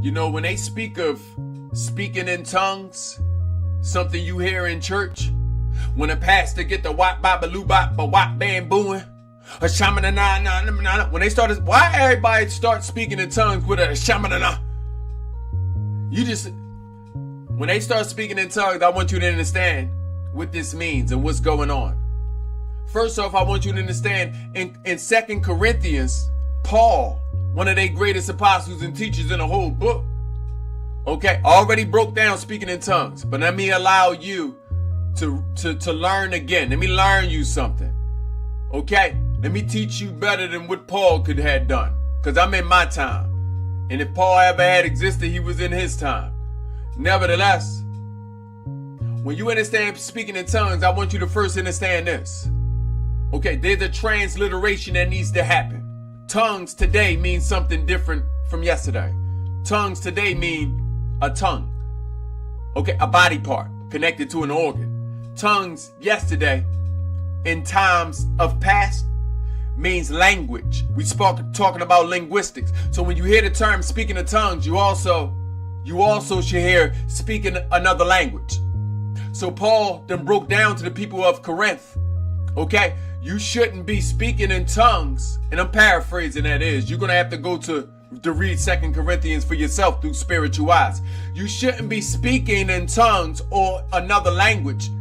You know, when they speak of speaking in tongues, something you hear in church, when a pastor get the wop bop a loo bop a wop bambooing, a shamanana, when they started, why everybody start speaking in tongues with a shamanana? When they start speaking in tongues, I want you to understand what this means and what's going on. First off, I want you to understand in 2 Corinthians, Paul, one of their greatest apostles and teachers in the whole book, okay, already broke down speaking in tongues. But let me allow you to learn again. Let me learn you something. Okay? Let me teach you better than what Paul could have done. Because I'm in my time. And if Paul ever had existed, he was in his time. Nevertheless, when you understand speaking in tongues, I want you to first understand this. Okay, there's a transliteration that needs to happen. Tongues today mean something different from yesterday. Tongues today mean a tongue. Okay, a body part connected to an organ. Tongues yesterday, in times of past, means language. We talking about linguistics. So when you hear the term speaking of tongues, you also should hear speaking another language. So Paul then broke down to the people of Corinth, okay, you shouldn't be speaking in tongues, and I'm paraphrasing that is. You're going to have to go to read 2 Corinthians for yourself through spiritual eyes. You shouldn't be speaking in tongues or another language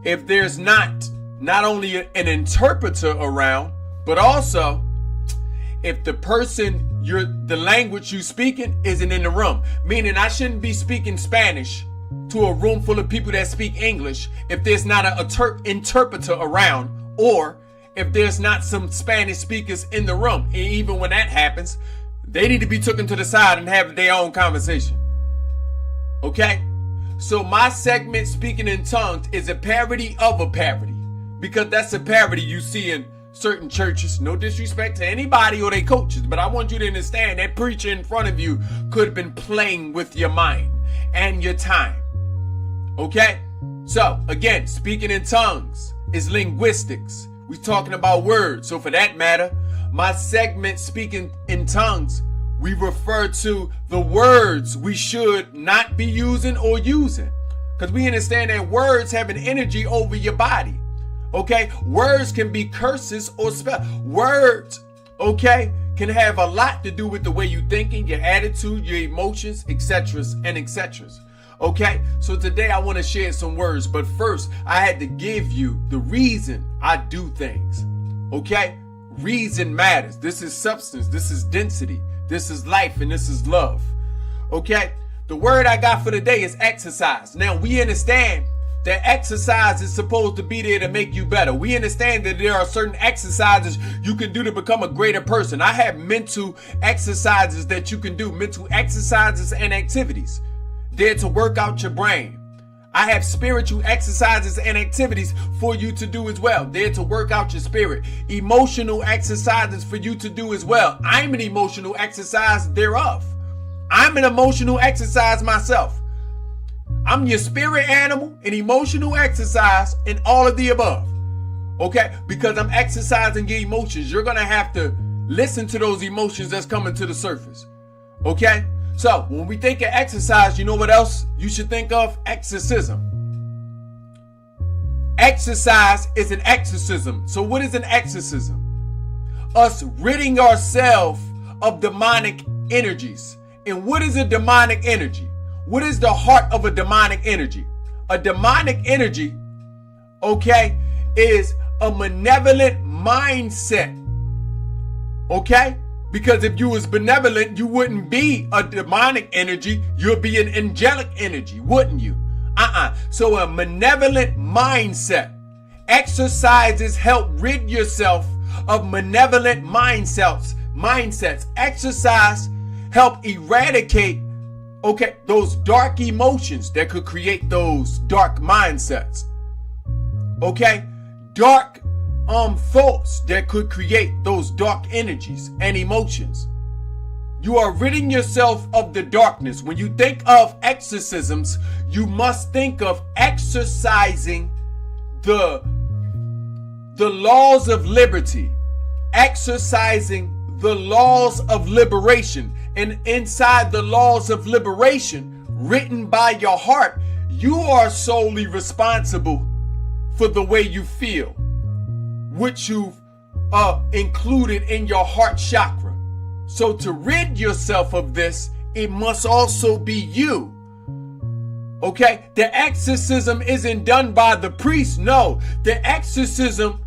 if there's not only an interpreter around, but also if the language you speaking isn't in the room. Meaning I shouldn't be speaking Spanish to a room full of people that speak English if there's not an interpreter around, or if there's not some Spanish speakers in the room. And even when that happens, they need to be taken to the side and have their own conversation. Okay? So my segment, Speaking in Tongues, is a parody of a parody. Because that's a parody you see in certain churches. No disrespect to anybody or their coaches, but I want you to understand that preacher in front of you could have been playing with your mind and your time. Okay? So, again, speaking in tongues is linguistics. We're talking about words. So for that matter, my segment, Speaking in Tongues, we refer to the words we should not be using or using. Because we understand that words have an energy over your body. Okay? Words can be curses or spell. Words, okay, can have a lot to do with the way you thinking, your attitude, your emotions, etc. and etc. Okay? So today I want to share some words, but first I had to give you the reason I do things. Okay? Reason matters. This is substance. This is density. This is life, and this is love. Okay? The word I got for today is exercise. Now we understand that exercise is supposed to be there to make you better. We understand that there are certain exercises you can do to become a greater person. I have mental exercises that you can do, mental exercises and activities. There to work out your brain. I have spiritual exercises and activities for you to do as well. There to work out your spirit. Emotional exercises for you to do as well. I'm an emotional exercise thereof. I'm an emotional exercise myself. I'm your spirit animal, an emotional exercise, and all of the above. Okay? Because I'm exercising your emotions. You're going to have to listen to those emotions that's coming to the surface. Okay? So, when we think of exercise, you know what else you should think of? Exorcism. Exercise is an exorcism. So what is an exorcism? Us ridding ourselves of demonic energies. And what is a demonic energy? What is the heart of a demonic energy? A demonic energy, okay, is a malevolent mindset. Okay? Because if you was benevolent, you wouldn't be a demonic energy. You'd be an angelic energy, wouldn't you? So a malevolent mindset. Exercises help rid yourself of malevolent mindsets. Exercise help eradicate, okay, those dark emotions that could create those dark mindsets. Okay? Dark thoughts that could create those dark energies and emotions. You are ridding yourself of the darkness. When you think of exorcisms, you must think of exercising the laws of liberty, exercising the laws of liberation. And inside the laws of liberation, written by your heart, you are solely responsible for the way you feel, which you've included in your heart chakra. So to rid yourself of this, it must also be you. Okay? The exorcism isn't done by the priest. No, the exorcism,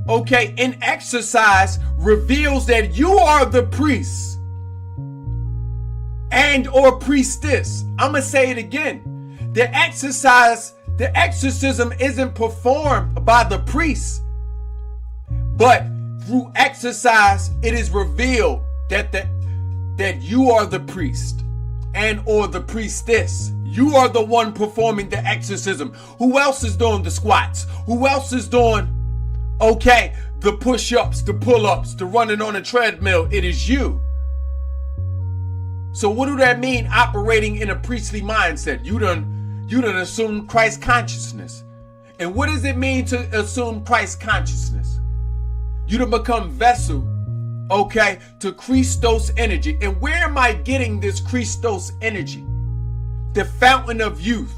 okay, in exercise reveals that you are the priest and or priestess. I'm going to say it again. The exorcism isn't performed by the priest, but through exercise, it is revealed that you are the priest and or the priestess. You are the one performing the exorcism. Who else is doing the squats? Who else is doing, okay, the push-ups, the pull-ups, the running on a treadmill? It is you. So what do that mean, operating in a priestly mindset? You done assumed Christ consciousness. And what does it mean to assume Christ consciousness? You done become vessel, okay, to Christos energy. And where am I getting this Christos energy? The fountain of youth,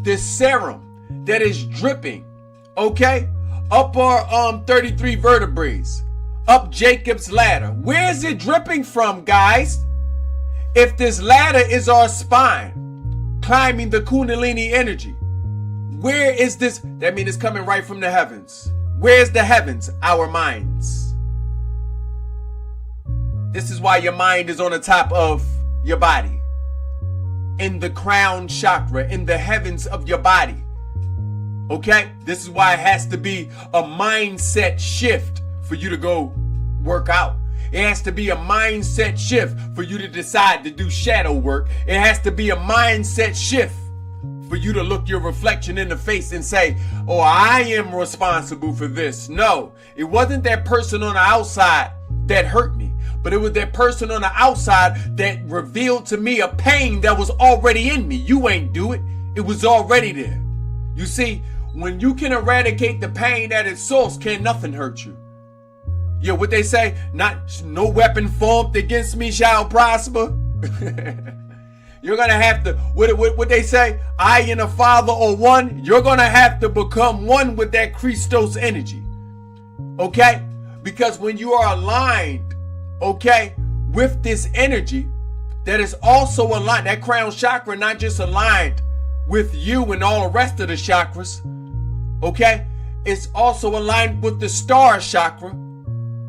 the serum that is dripping, okay, up our 33 vertebrae, up Jacob's ladder. Where is it dripping from, guys? If this ladder is our spine, climbing the Kundalini energy, where is this? That means it's coming right from the heavens. Where's the heavens? Our minds. This is why your mind is on the top of your body. In the crown chakra, in the heavens of your body. Okay? This is why it has to be a mindset shift for you to go work out. It has to be a mindset shift for you to decide to do shadow work. It has to be a mindset shift for you to look your reflection in the face and say, oh, I am responsible for this. No, it wasn't that person on the outside that hurt me, but it was that person on the outside that revealed to me a pain that was already in me. You ain't do it. It was already there. You see, when you can eradicate the pain at its source, can nothing hurt you. Yeah, what they say, no weapon formed against me shall prosper. You're going to have to, what they say, I and the Father are one. You're going to have to become one with that Christos energy. Okay? Because when you are aligned, okay, with this energy that is also aligned, that crown chakra not just aligned with you and all the rest of the chakras, okay? It's also aligned with the star chakra,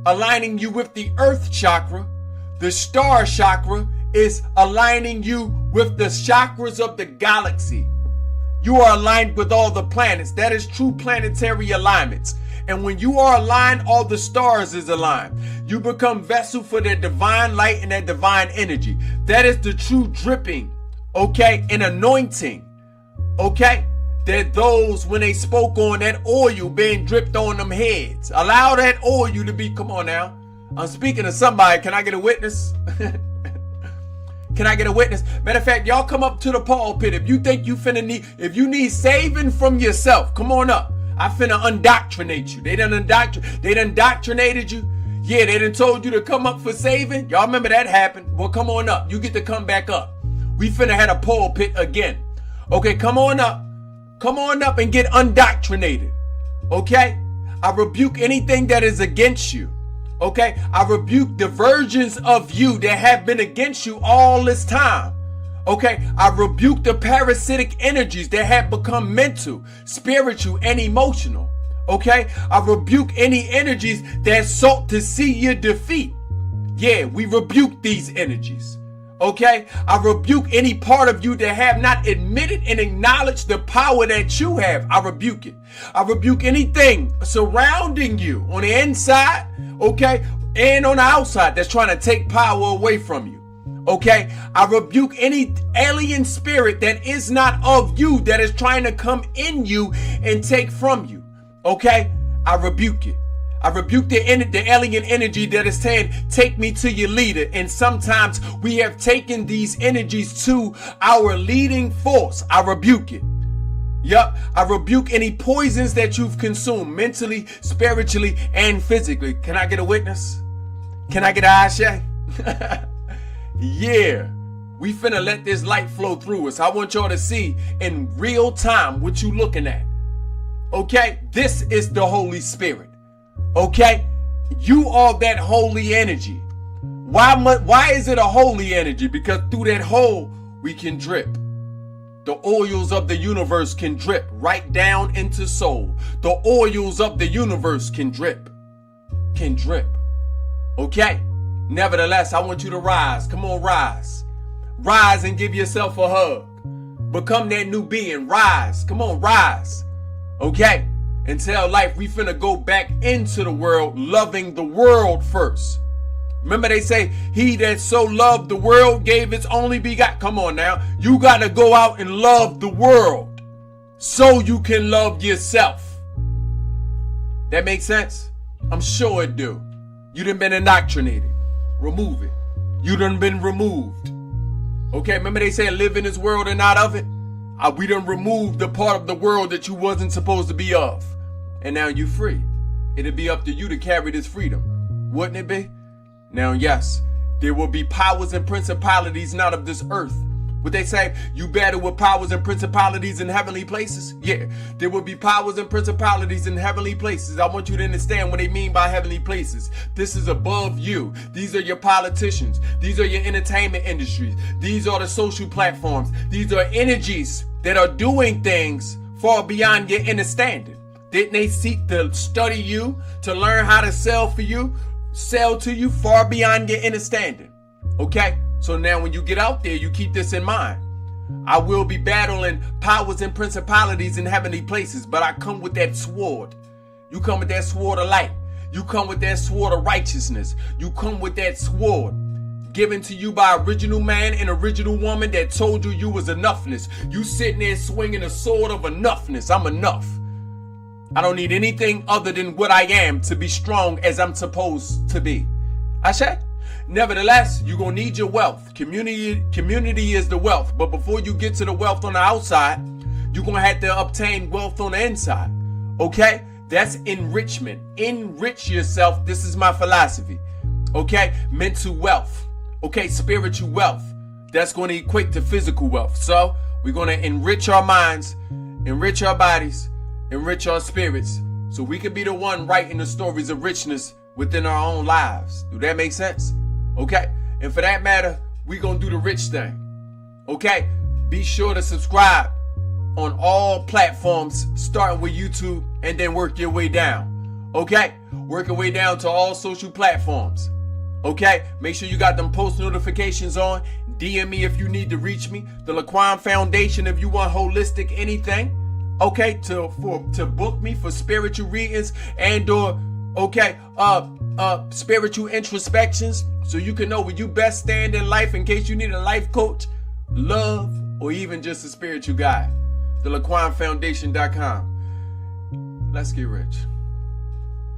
aligning you with the earth chakra. The star chakra is aligning you with the chakras of the galaxy. You are aligned with all the planets. That is true planetary alignments. And when you are aligned, all the stars is aligned. You become vessel for that divine light and that divine energy. That is the true dripping, okay, and anointing, okay? That those, when they spoke on that oil being dripped on them heads, allow that oil to be, come on now. I'm speaking to somebody. Can I get a witness? Can I get a witness? Matter of fact, y'all come up to the pulpit. If you think you finna need, if you need saving from yourself, come on up. I finna undoctrinate you. They done indoctrinated you. Yeah, they done told you to come up for saving. Y'all remember that happened? Well, come on up. You get to come back up. We finna had a pulpit again. Okay, come on up. Come on up and get undoctrinated. Okay? I rebuke anything that is against you. Okay? I rebuke the versions of you that have been against you all this time. Okay? I rebuke the parasitic energies that have become mental, spiritual, and emotional. Okay? I rebuke any energies that sought to see your defeat. Yeah, we rebuke these energies. Okay? I rebuke any part of you that have not admitted and acknowledged the power that you have. I rebuke it. I rebuke anything surrounding you on the inside, okay, and on the outside that's trying to take power away from you. Okay? I rebuke any alien spirit that is not of you that is trying to come in you and take from you. Okay? I rebuke it. I rebuke the alien energy that is saying, take me to your leader. And sometimes we have taken these energies to our leading force. I rebuke it. Yup. I rebuke any poisons that you've consumed mentally, spiritually, and physically. Can I get a witness? Can I get an ashe? Yeah. We finna let this light flow through us. I want y'all to see in real time what you looking at. Okay? This is the Holy Spirit. Okay? You are that holy energy. Why is it a holy energy? Because through that hole, we can drip. The oils of the universe can drip right down into soul. The oils of the universe can drip. Can drip. Okay? Nevertheless, I want you to rise. Come on, rise. Rise and give yourself a hug. Become that new being. Rise. Come on, rise. Okay? And tell life we finna go back into the world, loving the world first. Remember they say, he that so loved the world gave its only begotten. Come on now. You gotta go out and love the world so you can love yourself. That makes sense? I'm sure it do. You done been indoctrinated. Remove it. You done been removed. Okay, remember they say live in this world and not of it? We done removed the part of the world that you wasn't supposed to be of. And now you free. It'd be up to you to carry this freedom. Wouldn't it be? Now, yes, there will be powers and principalities not of this earth. Would they say you battle with powers and principalities in heavenly places? Yeah, there will be powers and principalities in heavenly places. I want you to understand what they mean by heavenly places. This is above you. These are your politicians. These are your entertainment industries. These are the social platforms. These are energies that are doing things far beyond your understanding. Didn't they seek to study you, to learn how to sell for you, sell to you far beyond your understanding? Okay? So now when you get out there, you keep this in mind. I will be battling powers and principalities in heavenly places, but I come with that sword. You come with that sword of light. You come with that sword of righteousness. You come with that sword given to you by original man and original woman that told you you was enoughness. You sitting there swinging a sword of enoughness. I'm enough. I don't need anything other than what I am to be strong as I'm supposed to be. Ashe? Nevertheless, you're going to need your wealth. Community is the wealth. But before you get to the wealth on the outside, you're going to have to obtain wealth on the inside. Okay? That's enrichment. Enrich yourself. This is my philosophy. Okay? Mental wealth. Okay? Spiritual wealth. That's going to equate to physical wealth. So, we're going to enrich our minds, enrich our bodies, enrich our spirits, so we can be the one writing the stories of richness within our own lives. Do that make sense? Okay? And for that matter, we gonna do the rich thing. Okay? Be sure to subscribe on all platforms, starting with YouTube, and then work your way down. Okay? Work your way down to all social platforms. Okay? Make sure you got them post notifications on. DM me if you need to reach me. The Laquan Foundation if you want holistic anything. Okay? To book me for spiritual readings and or spiritual introspections, so you can know where you best stand in life in case you need a life coach, love, or even just a spiritual guide. TheLaquanFoundation.com. Let's get rich.